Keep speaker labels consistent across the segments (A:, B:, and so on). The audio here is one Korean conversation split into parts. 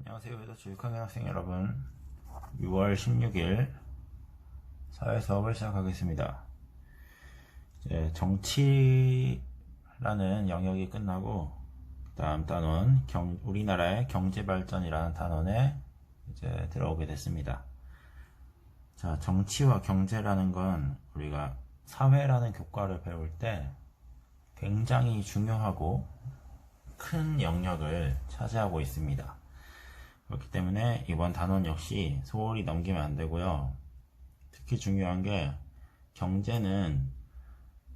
A: 안녕하세요. 회도 육학년 학생 여러분, 6월 16일 사회 수업을 시작하겠습니다. 이제 정치라는 영역이 끝나고 다음 단원 우리나라의 경제발전이라는 단원에 이제 들어오게 됐습니다. 자, 정치와 경제라는 건 우리가 사회라는 교과를 배울 때 굉장히 중요하고 큰 영역을 차지하고 있습니다. 그렇기 때문에 이번 단원 역시 소홀히 넘기면 안 되고요. 특히 중요한 게 경제는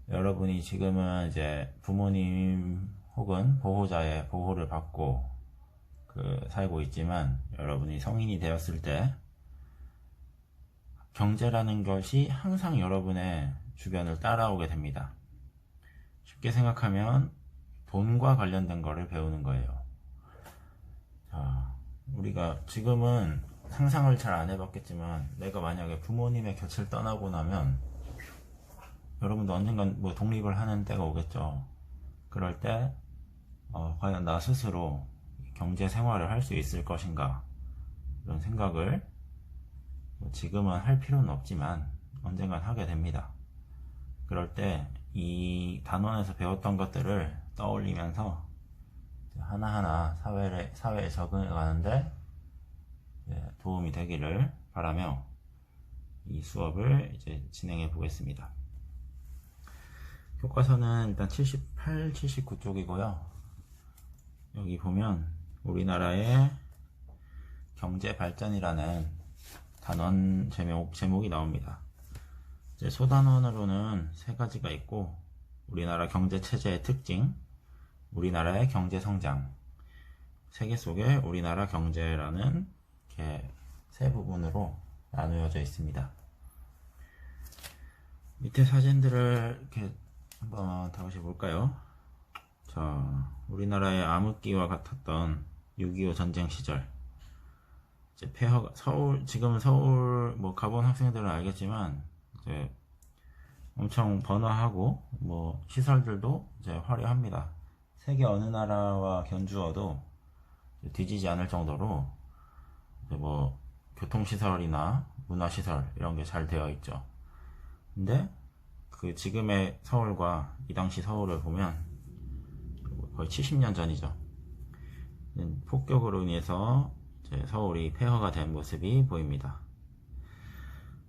A: 여러분이 지금은 이제 부모님 혹은 보호자의 보호를 받고 살고 있지만 여러분이 성인이 되었을 때 경제라는 것이 항상 여러분의 주변을 따라오게 됩니다. 쉽게 생각하면 돈과 관련된 거를 배우는 거예요. 자, 우리가 지금은 상상을 잘 안 해봤겠지만 내가 만약에 부모님의 곁을 떠나고 나면 여러분도 언젠간 뭐 독립을 하는 때가 오겠죠. 그럴 때 과연 나 스스로 경제 생활을 할 수 있을 것인가, 이런 생각을 지금은 할 필요는 없지만 언젠간 하게 됩니다. 그럴 때 이 단원에서 배웠던 것들을 떠올리면서 하나하나 사회에 적응해 가는데 도움이 되기를 바라며 이 수업을 이제 진행해 보겠습니다. 교과서는 일단 78, 79쪽이고요. 여기 보면 우리나라의 경제 발전이라는 단원 제목이 나옵니다. 이제 소단원으로는 세 가지가 있고, 우리나라 경제 체제의 특징, 우리나라의 경제 성장, 세계 속의 우리나라 경제라는 이렇게 세 부분으로 나누어져 있습니다. 밑에 사진들을 이렇게 한번 다시 볼까요? 자, 우리나라의 암흑기와 같았던 6.25 전쟁 시절, 이제 폐허가 지금은 서울 가본 학생들은 알겠지만 이제 엄청 번화하고 시설들도 이제 화려합니다. 세계 어느 나라와 견주어도 뒤지지 않을 정도로 이제 교통시설이나 문화시설 이런 게 잘 되어 있죠. 근데 지금의 서울과 이 당시 서울을 보면 거의 70년 전이죠. 폭격으로 인해서 이제 서울이 폐허가 된 모습이 보입니다.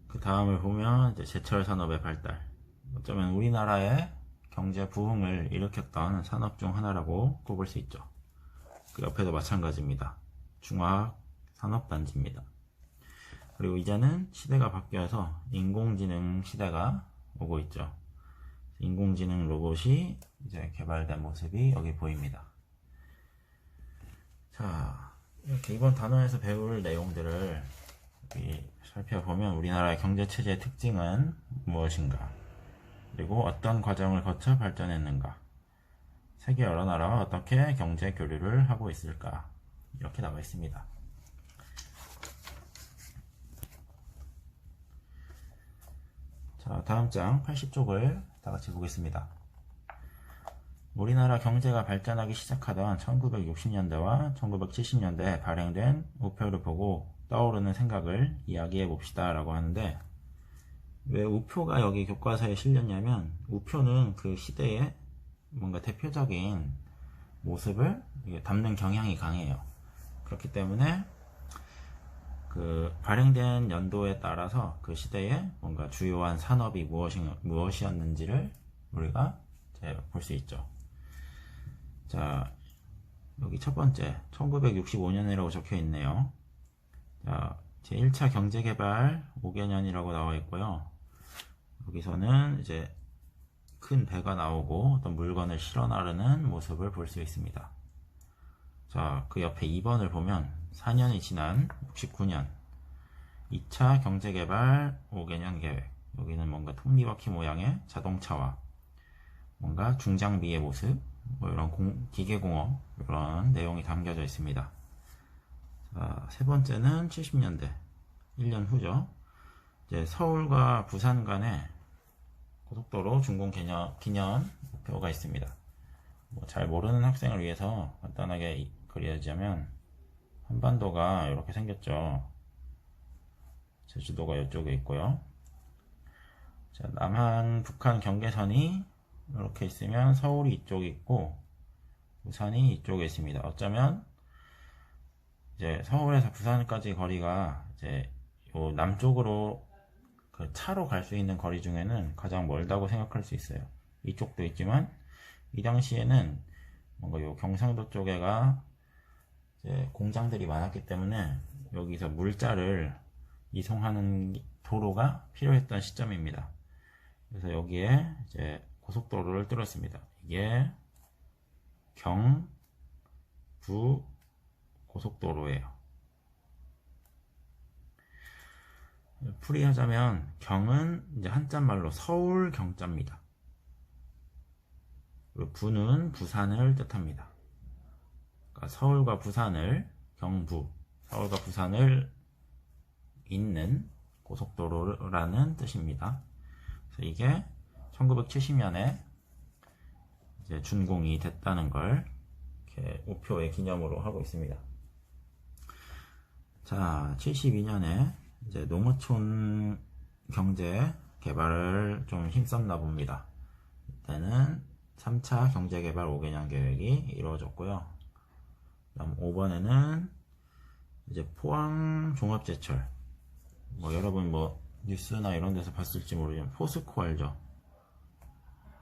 A: 그 다음을 보면 이제 제철 산업의 발달, 어쩌면 우리나라의 경제 부흥을 일으켰던 산업 중 하나라고 꼽을 수 있죠. 그 옆에도 마찬가지입니다. 중화산업단지입니다. 그리고 이제는 시대가 바뀌어서 인공지능 시대가 오고 있죠. 인공지능 로봇이 이제 개발된 모습이 여기 보입니다. 자, 이렇게 이번 단원에서 배울 내용들을 여기 살펴보면 우리나라의 경제체제의 특징은 무엇인가, 그리고 어떤 과정을 거쳐 발전했는가, 세계 여러 나라와 어떻게 경제 교류를 하고 있을까, 이렇게 나와 있습니다. 자, 다음 장 80쪽을 다 같이 보겠습니다. 우리나라 경제가 발전하기 시작하던 1960년대와 1970년대에 발행된 우표를 보고 떠오르는 생각을 이야기해 봅시다 라고 하는데, 왜 우표가 여기 교과서에 실렸냐면 우표는 그 시대의 뭔가 대표적인 모습을 담는 경향이 강해요. 그렇기 때문에 발행된 연도에 따라서 그 시대의 뭔가 주요한 산업이 무엇이었는지를 우리가 볼 수 있죠. 자, 여기 첫 번째 1965년이라고 적혀 있네요. 자, 제1차 경제개발 5개년이라고 나와 있고요. 여기서는 이제 큰 배가 나오고 어떤 물건을 실어 나르는 모습을 볼 수 있습니다. 자, 그 옆에 2번을 보면 4년이 지난 69년 2차 경제개발 5개년 계획, 여기는 뭔가 톱니바퀴 모양의 자동차와 뭔가 중장비의 모습, 이런 기계공업, 이런 내용이 담겨져 있습니다. 자, 세 번째는 70년대 1년 후죠. 이제 서울과 부산 간에 고속도로 준공 기념 목표가 있습니다. 잘 모르는 학생을 위해서 간단하게 그려주자면, 한반도가 이렇게 생겼죠. 제주도가 이쪽에 있고요. 자, 남한 북한 경계선이 이렇게 있으면 서울이 이쪽에 있고 부산이 이쪽에 있습니다. 어쩌면 이제 서울에서 부산까지 거리가 이제 요 남쪽으로 그 차로 갈 수 있는 거리 중에는 가장 멀다고 생각할 수 있어요. 이쪽도 있지만 이 당시에는 뭔가 요 경상도 쪽에가 이제 공장들이 많았기 때문에 여기서 물자를 이송하는 도로가 필요했던 시점입니다. 그래서 여기에 이제 고속도로를 뚫었습니다. 이게 경부 고속도로예요. 풀이하자면 경은 이제 한자말로 서울 경자입니다. 그리고 부는 부산을 뜻합니다. 그러니까 서울과 부산을 경부, 서울과 부산을 잇는 고속도로라는 뜻입니다. 그래서 이게 1970년에 이제 준공이 됐다는 걸 이렇게 우표의 기념으로 하고 있습니다. 자, 72년에 이제 농어촌 경제 개발을 좀 힘썼나 봅니다. 이때는 3차 경제개발 5개년 계획이 이루어졌고요. 다음 5번에는 이제 포항 종합제철, 여러분 뉴스나 이런 데서 봤을지 모르지만 포스코 알죠?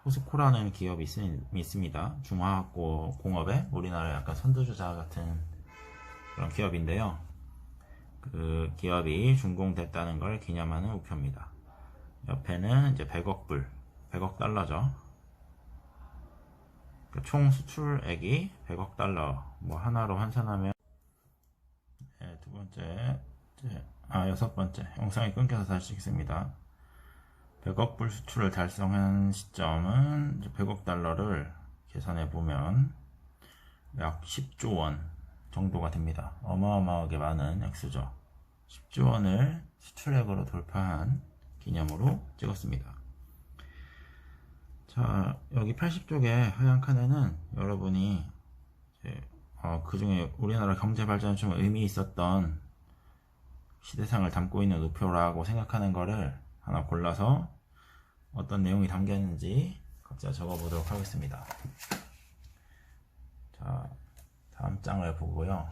A: 포스코라는 기업이 있습니다. 중화학고 공업에 우리나라의 약간 선두주자 같은 그런 기업인데요. 그 기업이 준공됐다는 걸 기념하는 우표입니다. 옆에는 이제 100억 불, 100억 달러죠. 총 수출액이 100억 달러, 하나로 환산하면, 네, 두 번째, 여섯 번째, 영상이 끊겨서 다시 찍습니다. 100억 불 수출을 달성한 시점은 100억 달러를 계산해 보면 약 10조 원 정도가 됩니다. 어마어마하게 많은 액수죠. 10조 원을 수출액으로 돌파한 기념으로 찍었습니다. 자, 여기 80쪽의 하얀 칸에는 여러분이 그 중에 우리나라 경제 발전에 좀 의미 있었던 시대상을 담고 있는 우표라고 생각하는 거를 하나 골라서 어떤 내용이 담겨 있는지 각자 적어 보도록 하겠습니다. 자, 다음 장을 보고요.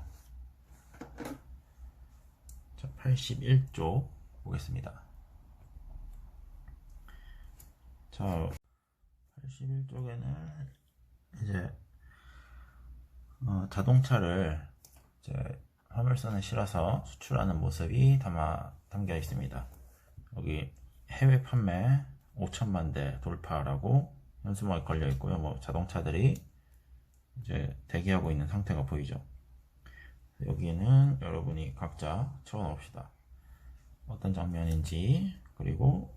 A: 자, 81쪽 보겠습니다. 자, 81쪽에는 이제 자동차를 이제 화물선에 실어서 수출하는 모습이 담겨 있습니다. 여기 해외 판매 5천만 대 돌파라고 현수막이 걸려 있고요. 자동차들이 이제 대기하고 있는 상태가 보이죠. 여기는 여러분이 각자 적어 놓읍시다. 어떤 장면인지, 그리고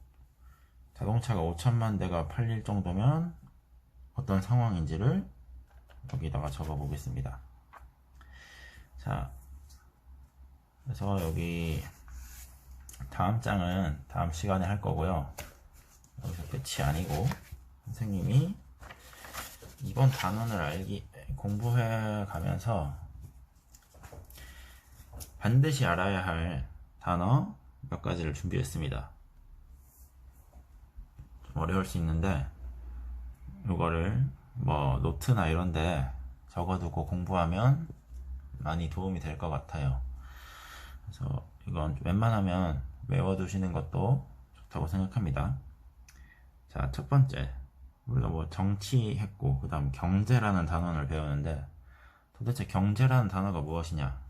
A: 자동차가 5천만 대가 팔릴 정도면 어떤 상황인지를 여기다가 적어 보겠습니다. 자, 그래서 여기 다음 장은 다음 시간에 할 거고요. 여기서 끝이 아니고 선생님이 이번 단원을 공부해 가면서 반드시 알아야 할 단어 몇 가지를 준비했습니다. 좀 어려울 수 있는데 이거를 노트나 이런데 적어두고 공부하면 많이 도움이 될 것 같아요. 그래서 이건 웬만하면 외워두시는 것도 좋다고 생각합니다. 자, 첫 번째, 우리가 정치했고 그 다음 경제라는 단원을 배우는데 도대체 경제라는 단어가 무엇이냐?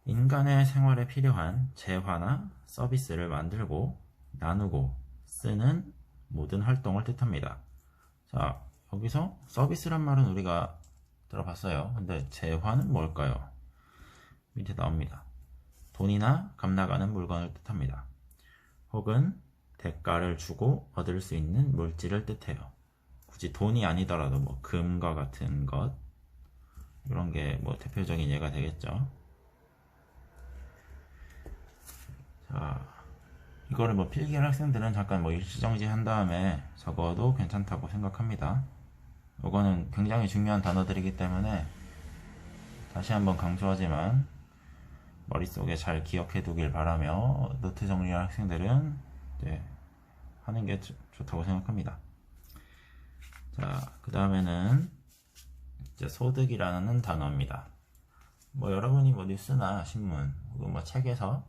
A: 인간의 생활에 필요한 재화나 서비스를 만들고 나누고 쓰는 모든 활동을 뜻합니다. 자, 여기서 서비스란 말은 우리가 들어봤어요. 근데 재화는 뭘까요? 밑에 나옵니다. 돈이나 값 나가는 물건을 뜻합니다. 혹은 대가를 주고 얻을 수 있는 물질을 뜻해요. 굳이 돈이 아니더라도 금과 같은 것, 이런 게 대표적인 예가 되겠죠. 자, 이거를 필기할 학생들은 잠깐 일시정지 한 다음에 적어도 괜찮다고 생각합니다. 이거는 굉장히 중요한 단어들이기 때문에 다시 한번 강조하지만 머릿속에 잘 기억해 두길 바라며 노트 정리할 학생들은 하는 게 좋다고 생각합니다. 자, 그 다음에는 이제 소득이라는 단어입니다. 뭐 여러분이 뭐 뉴스나 신문 혹은 뭐 책에서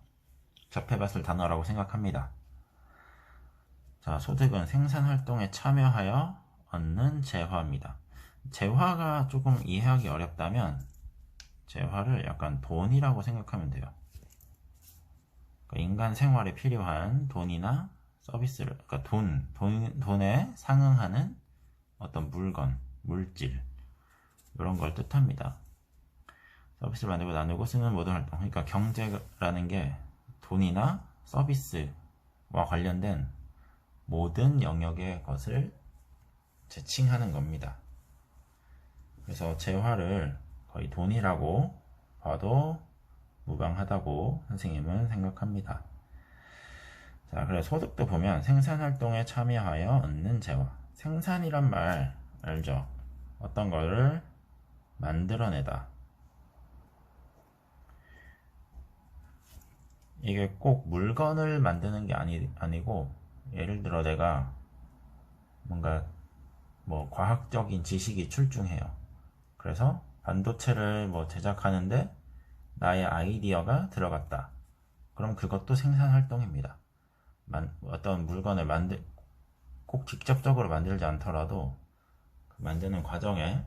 A: 접해봤을 단어라고 생각합니다. 자, 소득은 생산활동에 참여하여 얻는 재화입니다. 재화가 조금 이해하기 어렵다면 재화를 약간 돈이라고 생각하면 돼요. 그러니까 인간 생활에 필요한 돈이나 서비스를, 그러니까 돈에 상응하는 어떤 물건, 물질 이런 걸 뜻합니다. 서비스를 만들고 나누고 쓰는 모든 활동, 그러니까 경제라는 게 돈이나 서비스와 관련된 모든 영역의 것을 지칭하는 겁니다. 그래서 재화를 거의 돈이라고 봐도 무방하다고 선생님은 생각합니다. 자, 그래서 소득도 보면 생산활동에 참여하여 얻는 재화. 생산이란 말 알죠? 어떤 거를 만들어내다. 이게 꼭 물건을 만드는 게 아니고, 예를 들어 내가 뭔가 뭐 과학적인 지식이 출중해요. 그래서 반도체를 뭐 제작하는데 나의 아이디어가 들어갔다. 그럼 그것도 생산활동입니다. 어떤 물건을 꼭 직접적으로 만들지 않더라도 그 만드는 과정에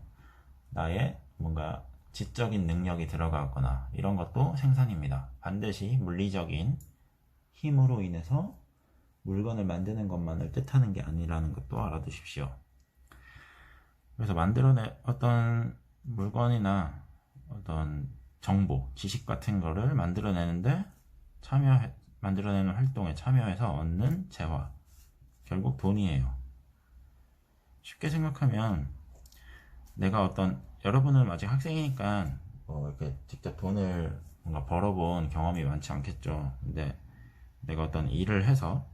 A: 나의 뭔가 지적인 능력이 들어가거나 이런 것도 생산입니다. 반드시 물리적인 힘으로 인해서 물건을 만드는 것만을 뜻하는 게 아니라는 것도 알아두십시오. 그래서 어떤 물건이나 어떤 정보, 지식 같은 거를 만들어내는데 만들어내는 활동에 참여해서 얻는 재화. 결국 돈이에요. 쉽게 생각하면 여러분은 아직 학생이니까 뭐 이렇게 직접 돈을 뭔가 벌어본 경험이 많지 않겠죠. 근데 내가 어떤 일을 해서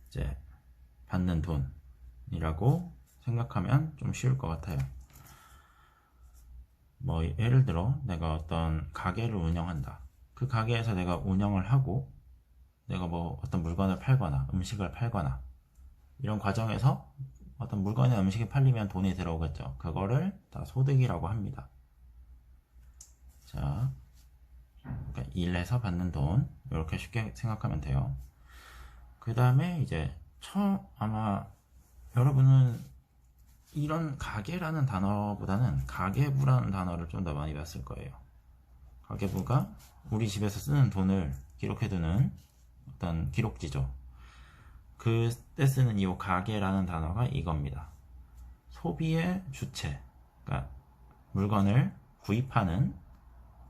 A: 이제 받는 돈이라고 생각하면 좀 쉬울 것 같아요. 뭐 예를 들어 내가 어떤 가게를 운영한다. 그 가게에서 내가 운영을 하고 내가 뭐 어떤 물건을 팔거나 음식을 팔거나 이런 과정에서 어떤 물건이나 음식이 팔리면 돈이 들어오겠죠. 그거를 다 소득이라고 합니다. 자, 그러니까 일해서 받는 돈 이렇게 쉽게 생각하면 돼요. 그 다음에 이제 아마 여러분은 이런 가게라는 단어보다는 가계부라는 단어를 좀 더 많이 봤을 거예요. 가계부가 우리 집에서 쓰는 돈을 기록해두는 어떤 기록지죠. 그때 쓰는 이 가계라는 단어가 이겁니다. 소비의 주체, 그러니까 물건을 구입하는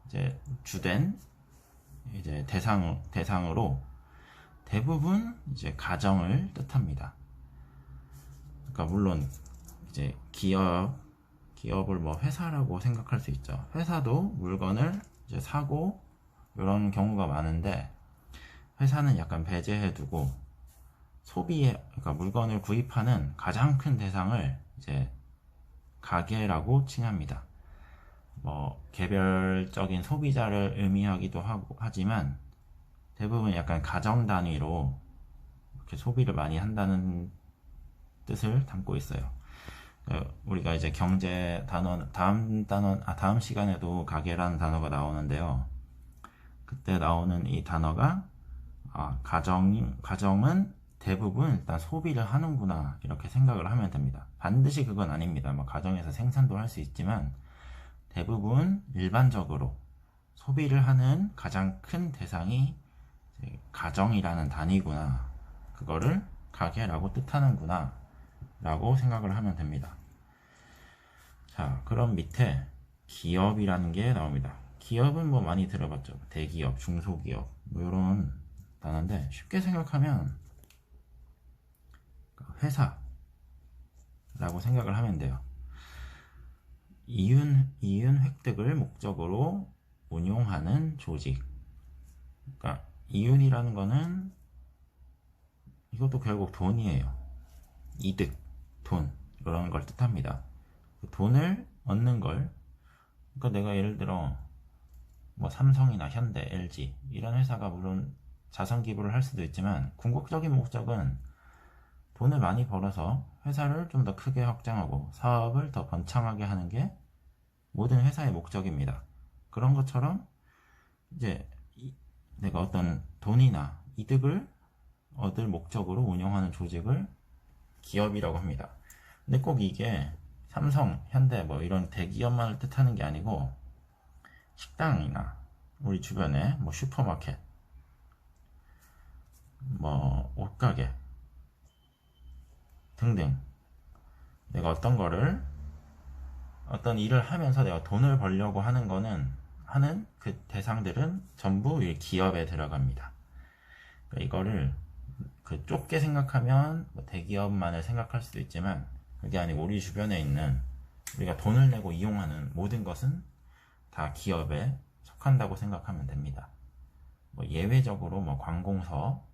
A: 이제 주된 이제 대상으로 대부분 이제 가정을 뜻합니다. 그러니까 물론 이제 기업을 뭐 회사라고 생각할 수 있죠. 회사도 물건을 이제 사고 이런 경우가 많은데 회사는 약간 배제해두고 그러니까 물건을 구입하는 가장 큰 대상을 이제 가계라고 칭합니다. 뭐 개별적인 소비자를 의미하기도 하지만 대부분 약간 가정 단위로 이렇게 소비를 많이 한다는 뜻을 담고 있어요. 우리가 이제 경제 다음 시간에도 가계라는 단어가 나오는데요. 그때 나오는 이 단어가 가정은 대부분 일단 소비를 하는구나 이렇게 생각을 하면 됩니다. 반드시 그건 아닙니다. 뭐 가정에서 생산도 할 수 있지만 대부분 일반적으로 소비를 하는 가장 큰 대상이 가정이라는 단위구나. 그거를 가계라고 뜻하는구나 라고 생각을 하면 됩니다. 자, 그럼 밑에 기업이라는 게 나옵니다. 기업은 뭐 많이 들어봤죠. 대기업, 중소기업 뭐 이런 단어인데 쉽게 생각하면 회사라고 생각을 하면 돼요. 이윤 획득을 목적으로 운용하는 조직. 그러니까 이윤이라는 거는 이것도 결국 돈이에요. 이득, 돈 이런 걸 뜻합니다. 그 돈을 얻는 걸, 그러니까 내가 예를 들어 뭐 삼성이나 현대, LG 이런 회사가 물론 자선 기부를 할 수도 있지만 궁극적인 목적은 돈을 많이 벌어서 회사를 좀 더 크게 확장하고 사업을 더 번창하게 하는 게 모든 회사의 목적입니다. 그런 것처럼 이제 내가 어떤 돈이나 이득을 얻을 목적으로 운영하는 조직을 기업이라고 합니다. 근데 꼭 이게 삼성, 현대 뭐 이런 대기업만을 뜻하는 게 아니고 식당이나 우리 주변에 뭐 슈퍼마켓, 뭐 옷가게 등등 내가 어떤 일을 하면서 내가 돈을 벌려고 하는 그 대상들은 전부 이 기업에 들어갑니다. 그러니까 이거를 그 좁게 생각하면 뭐 대기업만을 생각할 수도 있지만 그게 아니고 우리 주변에 있는 우리가 돈을 내고 이용하는 모든 것은 다 기업에 속한다고 생각하면 됩니다. 뭐 예외적으로 뭐 관공서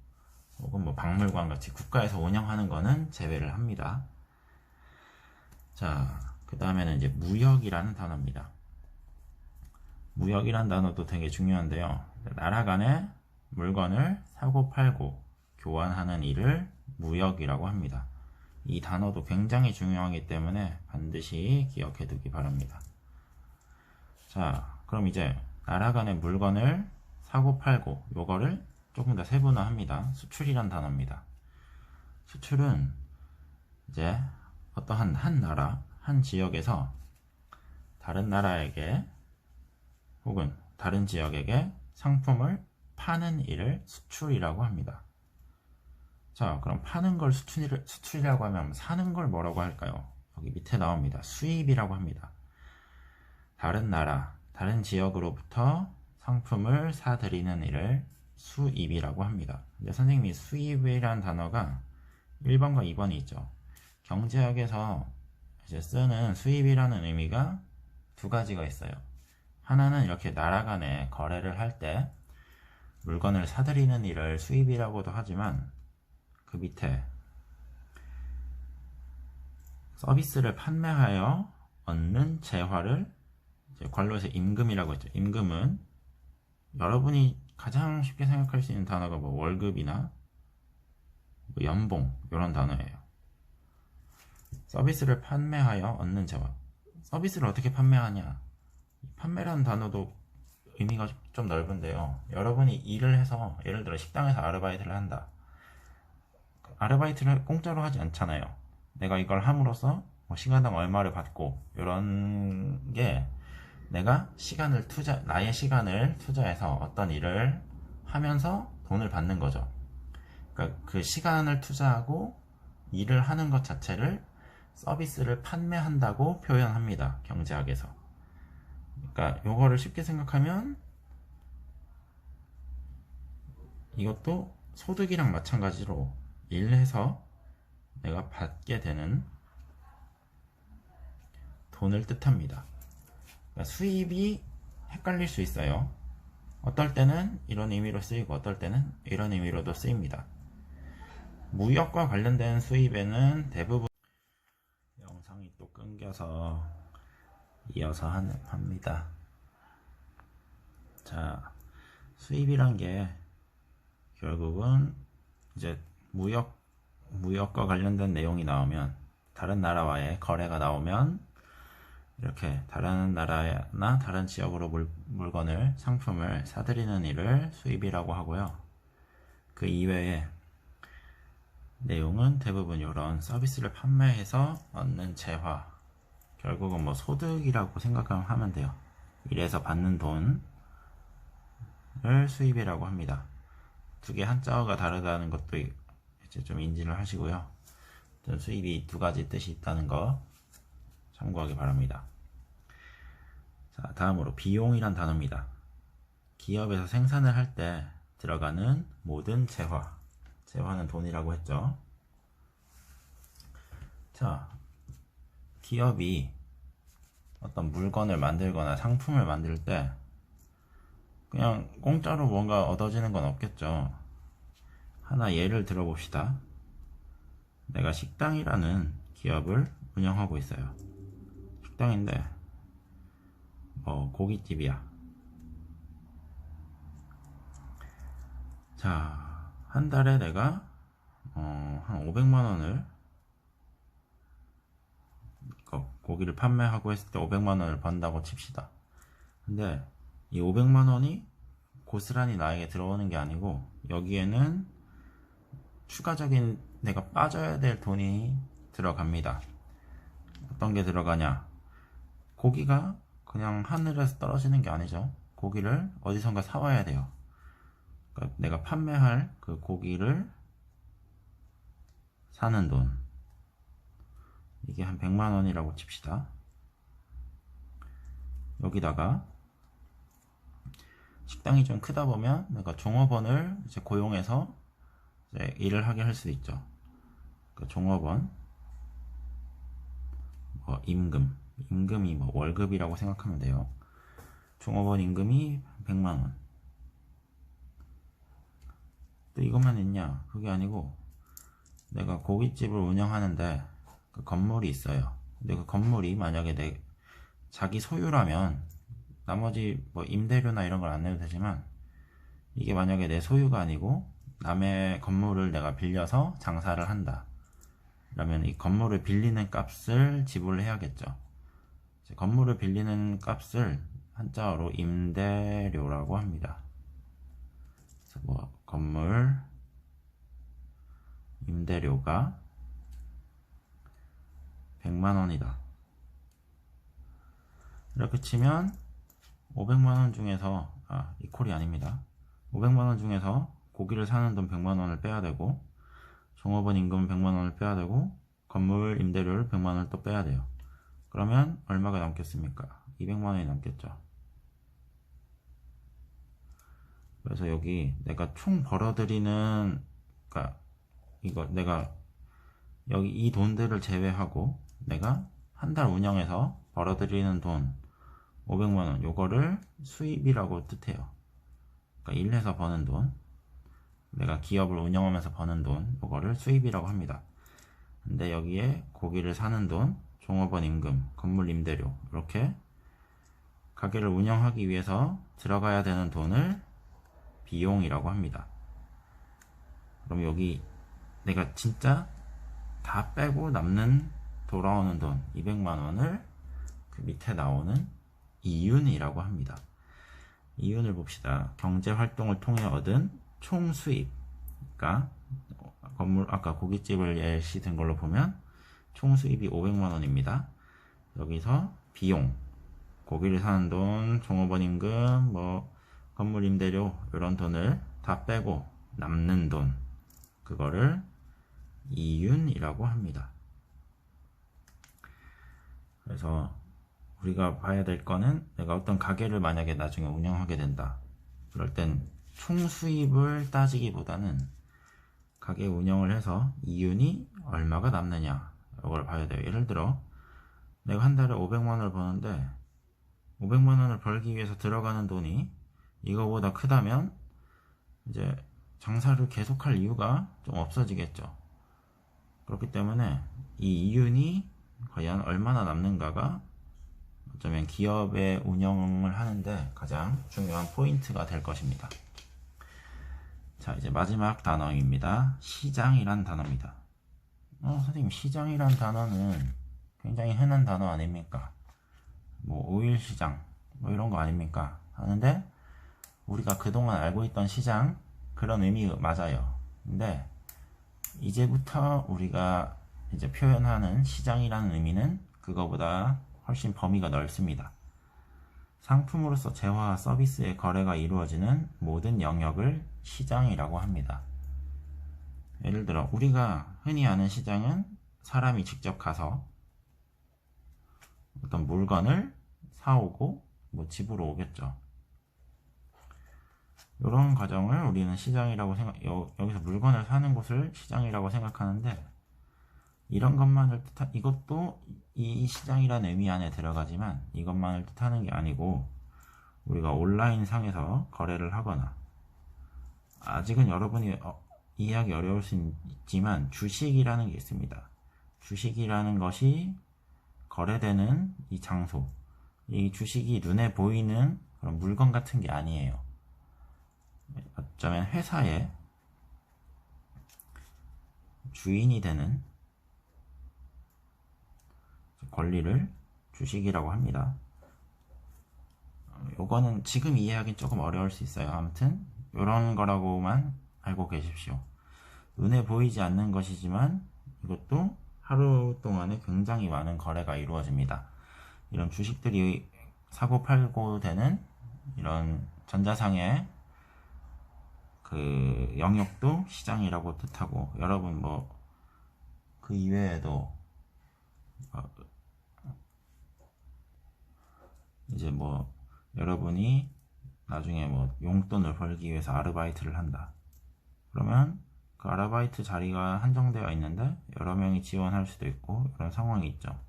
A: 혹은 뭐 박물관 같이 국가에서 운영하는 거는 제외를 합니다. 자, 그 다음에는 이제 무역이라는 단어입니다. 무역이란 단어도 되게 중요한데요. 나라 간에 물건을 사고 팔고 교환하는 일을 무역이라고 합니다. 이 단어도 굉장히 중요하기 때문에 반드시 기억해 두기 바랍니다. 자, 그럼 이제 나라 간의 물건을 사고 팔고 요거를 조금 더 세분화합니다. 수출이란 단어입니다. 수출은 이제 어떠한 한 나라, 한 지역에서 다른 나라에게 혹은 다른 지역에게 상품을 파는 일을 수출이라고 합니다. 자, 그럼 파는 걸 수출이라고 하면 사는 걸 뭐라고 할까요? 여기 밑에 나옵니다. 수입이라고 합니다. 다른 나라, 다른 지역으로부터 상품을 사들이는 일을 수입이라고 합니다. 근데 선생님이 수입이라는 단어가 1번과 2번이 있죠. 경제학에서 이제 쓰는 수입이라는 의미가 두 가지가 있어요. 하나는 이렇게 나라 간에 거래를 할 때 물건을 사들이는 일을 수입이라고도 하지만 그 밑에 서비스를 판매하여 얻는 재화를 이제 관로에서 임금이라고 했죠. 임금은 여러분이 가장 쉽게 생각할 수 있는 단어가 뭐 월급이나 뭐 연봉 이런 단어예요. 서비스를 판매하여 얻는 재화. 서비스를 어떻게 판매하냐? 판매라는 단어도 의미가 좀 넓은데요. 여러분이 일을 해서 예를 들어 식당에서 아르바이트를 한다. 아르바이트를 공짜로 하지 않잖아요. 내가 이걸 함으로써 뭐 시간당 얼마를 받고 이런 게 내가 나의 시간을 투자해서 어떤 일을 하면서 돈을 받는 거죠. 그러니까 그 시간을 투자하고 일을 하는 것 자체를 서비스를 판매한다고 표현합니다. 경제학에서. 그러니까 요거를 쉽게 생각하면 이것도 소득이랑 마찬가지로 일해서 내가 받게 되는 돈을 뜻합니다. 그러니까 수입이 헷갈릴 수 있어요. 어떨 때는 이런 의미로 쓰이고 어떨 때는 이런 의미로도 쓰입니다. 무역과 관련된 수입에는 대부분 영상이 또 끊겨서 이어서 합니다. 자, 수입이란 게 결국은 이제 무역과 관련된 내용이 나오면 다른 나라와의 거래가 나오면 이렇게 다른 나라나 다른 지역으로 물건을 상품을 사들이는 일을 수입이라고 하고요. 그 이외에 내용은 대부분 이런 서비스를 판매해서 얻는 재화, 결국은 뭐 소득이라고 생각하면 돼요. 일해서 받는 돈을 수입이라고 합니다. 두 개 한자어가 다르다는 것도 이제 좀 인지를 하시고요. 수입이 두 가지 뜻이 있다는 거 참고하기 바랍니다. 자, 다음으로 비용이란 단어입니다. 기업에서 생산을 할 때 들어가는 모든 재화는 돈이라고 했죠. 자, 기업이 어떤 물건을 만들거나 상품을 만들 때 그냥 공짜로 뭔가 얻어지는 건 없겠죠. 하나 예를 내가 식당이라는 기업을 운영하고 있어요. 식당인데 고깃집이야. 자, 한 달에 내가 한 500만원을 고기를 판매하고 했을 때 500만원을 번다고 칩시다. 근데 이 500만원이 고스란히 나에게 들어오는 게 아니고 여기에는 추가적인 내가 빠져야 될 돈이 들어갑니다. 어떤 게 들어가냐? 고기가 그냥 하늘에서 떨어지는 게 아니죠. 고기를 어디선가 사와야 돼요. 그러니까 내가 판매할 그 고기를 사는 돈, 이게 한 100만원이라고 칩시다. 여기다가 식당이 좀 크다 보면 내가 종업원을 이제 고용해서 이제 일을 하게 할 수도 있죠. 그러니까 종업원, 임금이 월급이라고 생각하면 돼요. 종업원 임금이 100만원. 또 이것만 있냐? 그게 아니고 내가 고깃집을 운영하는데 그 건물이 있어요. 근데 그 건물이 만약에 내 자기 소유라면 나머지 임대료나 이런 걸 안 내도 되지만 이게 만약에 내 소유가 아니고 남의 건물을 내가 빌려서 장사를 한다. 그러면 이 건물을 빌리는 값을 지불해야겠죠. 건물을 빌리는 값을 한자어로 임대료라고 합니다. 그래서 건물 임대료가 100만원이다. 이렇게 치면 500만원 중에서 이퀄이 아닙니다. 500만원 중에서 고기를 사는 돈 100만원을 빼야 되고 종업원 임금 100만원을 빼야 되고 건물 임대료를 100만원을 또 빼야 돼요. 그러면 얼마가 남겠습니까? 200만원이 남겠죠. 그래서 여기 내가 총 벌어들이는, 그러니까 이거 내가 여기 이 돈들을 제외하고 내가 한 달 운영해서 벌어들이는 돈 500만원, 요거를 수입이라고 뜻해요. 그러니까 일해서 버는 돈, 내가 기업을 운영하면서 버는 돈, 요거를 수입이라고 합니다. 근데 여기에 고기를 사는 돈, 종업원 임금, 건물 임대료, 이렇게 가게를 운영하기 위해서 들어가야 되는 돈을 비용이라고 합니다. 그럼 여기 내가 진짜 다 빼고 남는 돌아오는 돈 200만원을 그 밑에 나오는 이윤이라고 합니다. 이윤을 봅시다. 경제활동을 통해 얻은 총수입. 그러니까 아까 고깃집을 예시 든 걸로 보면 총수입이 500만원입니다. 여기서 비용, 고기를 사는 돈, 종업원 임금, 건물 임대료 이런 돈을 다 빼고 남는 돈, 그거를 이윤이라고 합니다. 그래서 우리가 봐야 될 거는 내가 어떤 가게를 만약에 나중에 운영하게 된다. 그럴 땐 총수입을 따지기보다는 가게 운영을 해서 이윤이 얼마가 남느냐 이걸 봐야 돼요. 예를 들어 내가 한 달에 500만원을 버는데 500만원을 벌기 위해서 들어가는 돈이 이거보다 크다면 이제 장사를 계속할 이유가 좀 없어지겠죠. 그렇기 때문에 이 이윤이 과연 얼마나 남는가가 어쩌면 기업의 운영을 하는데 가장 중요한 포인트가 될 것입니다. 자, 이제 마지막 단어입니다. 시장이란 단어입니다. 선생님, 시장이란 단어는 굉장히 흔한 단어 아닙니까? 오일 시장, 이런 거 아닙니까? 하는데 우리가 그동안 알고 있던 시장, 그런 의미 맞아요. 근데 이제부터 우리가 이제 표현하는 시장이라는 의미는 그거보다 훨씬 범위가 넓습니다. 상품으로서 재화와 서비스의 거래가 이루어지는 모든 영역을 시장이라고 합니다. 예를 들어 우리가 흔히 아는 시장은 사람이 직접 가서 어떤 물건을 사오고 집으로 오겠죠. 이런 과정을 우리는 시장이라고 여기서 물건을 사는 곳을 시장이라고 생각하는데, 이런 것만을 이것도 이 시장이라는 의미 안에 들어가지만 이것만을 뜻하는 게 아니고, 우리가 온라인 상에서 거래를 하거나, 아직은 여러분이 이해하기 어려울 수 있지만 주식이라는 게 있습니다. 주식이라는 것이 거래되는 이 장소, 이 주식이 눈에 보이는 그런 물건 같은 게 아니에요. 어쩌면 회사의 주인이 되는 권리를 주식이라고 합니다. 요거는 지금 이해하기 조금 어려울 수 있어요. 아무튼 이런 거라고만 알고 계십시오. 눈에 보이지 않는 것이지만 이것도 하루 동안에 굉장히 많은 거래가 이루어집니다. 이런 주식들이 사고 팔고 되는 이런 전자상의 그 영역도 시장이라고 뜻하고, 여러분 뭐 그 이외에도 이제 뭐 여러분이 나중에 뭐 용돈을 벌기 위해서 아르바이트를 한다. 그러면 그 아르바이트 자리가 한정되어 있는데 여러 명이 지원할 수도 있고 이런 상황이 있죠.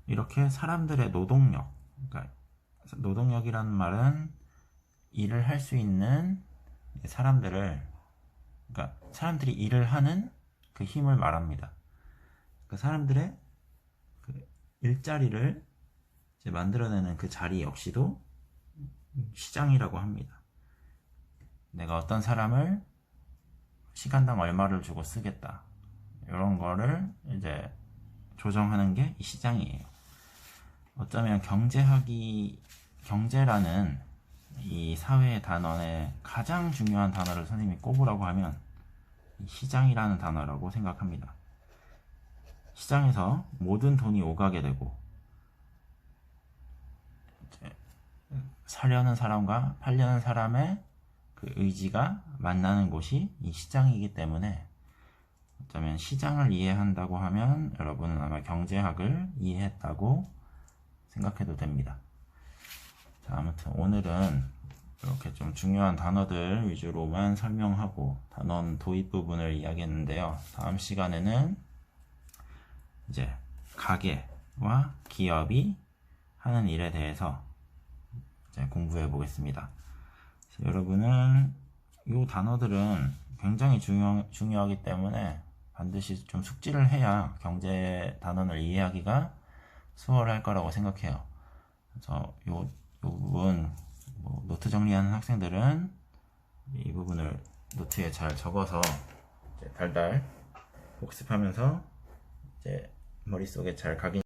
A: 이렇게 사람들의 노동력, 그러니까 노동력이라는 말은 일을 할 수 있는 사람들을, 그러니까 사람들이 일을 하는 그 힘을 말합니다. 그 사람들의 그 일자리를 이제 만들어내는 그 자리 역시도 시장이라고 합니다. 내가 어떤 사람을 시간당 얼마를 주고 쓰겠다, 이런 거를 이제 조정하는 게 이 시장이에요. 어쩌면 경제라는 이 사회의 단원의 가장 중요한 단어를 선생님이 꼽으라고 하면 이 시장이라는 단어라고 생각합니다. 시장에서 모든 돈이 오가게 되고, 사려는 사람과 팔려는 사람의 그 의지가 만나는 곳이 이 시장이기 때문에, 어쩌면 시장을 이해한다고 하면 여러분은 아마 경제학을 이해했다고 생각해도 됩니다. 자, 아무튼 오늘은 이렇게 좀 중요한 단어들 위주로만 설명하고 단원 도입 부분을 이야기했는데요. 다음 시간에는 이제 가게와 기업이 하는 일에 대해서 이제 공부해 보겠습니다. 여러분은 이 단어들은 굉장히 중요하기 때문에 반드시 좀 숙지를 해야 경제 단원을 이해하기가 수월할 거라고 생각해요. 그래서 요 부분 노트 정리하는 학생들은 이 부분을 노트에 잘 적어서 이제 달달 복습하면서 이제 머릿속에 잘 각인